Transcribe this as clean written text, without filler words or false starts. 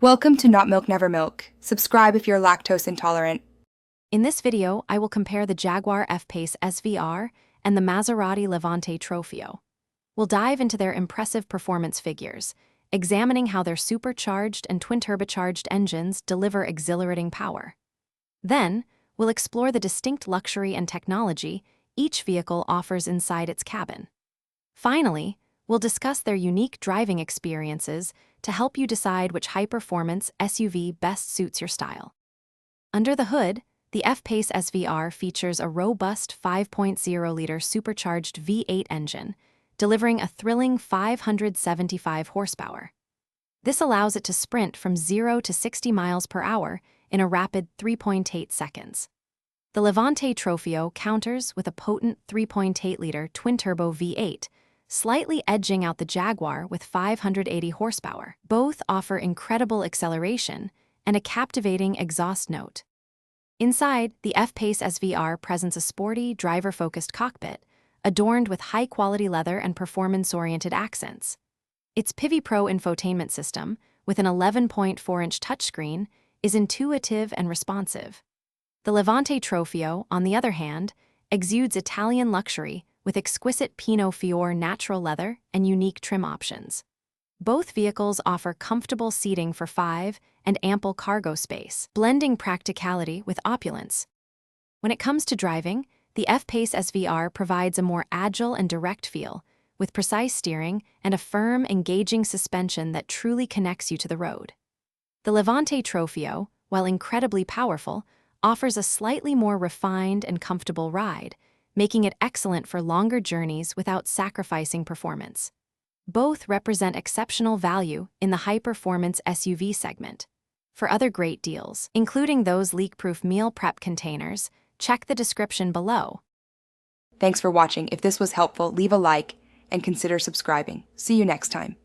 Welcome to Not Milk Never Milk. Subscribe if you're lactose intolerant. In this video, I will compare the Jaguar F-Pace SVR and the Maserati Levante Trofeo. We'll dive into their impressive performance figures, examining how their supercharged and twin-turbocharged engines deliver exhilarating power. Then, we'll explore the distinct luxury and technology each vehicle offers inside its cabin. Finally, we'll discuss their unique driving experiences to help you decide which high-performance SUV best suits your style. Under the hood, the F-Pace SVR features a robust 5.0-liter supercharged V8 engine, delivering a thrilling 575 horsepower. This allows it to sprint from 0 to 60 miles per hour in a rapid 3.8 seconds. The Levante Trofeo counters with a potent 3.8-liter twin-turbo V8, slightly edging out the Jaguar with 580 horsepower. Both offer incredible acceleration and a captivating exhaust note. Inside, the F-Pace SVR presents a sporty, driver-focused cockpit, adorned with high-quality leather and performance-oriented accents. Its Pivi Pro infotainment system, with an 11.4-inch touchscreen, is intuitive and responsive. The Levante Trofeo, on the other hand, exudes Italian luxury with exquisite Pinot Fior natural leather and unique trim options. Both vehicles offer comfortable seating for 5 and ample cargo space, blending practicality with opulence. When it comes to driving, the F-Pace SVR provides a more agile and direct feel, with precise steering and a firm, engaging suspension that truly connects you to the road. The Levante Trofeo, while incredibly powerful, offers a slightly more refined and comfortable ride, making it excellent for longer journeys without sacrificing performance. Both represent exceptional value in the high-performance SUV segment. For other great deals, including those leak-proof meal prep containers, check the description below. Thanks for watching. If this was helpful, leave a like and consider subscribing. See you next time.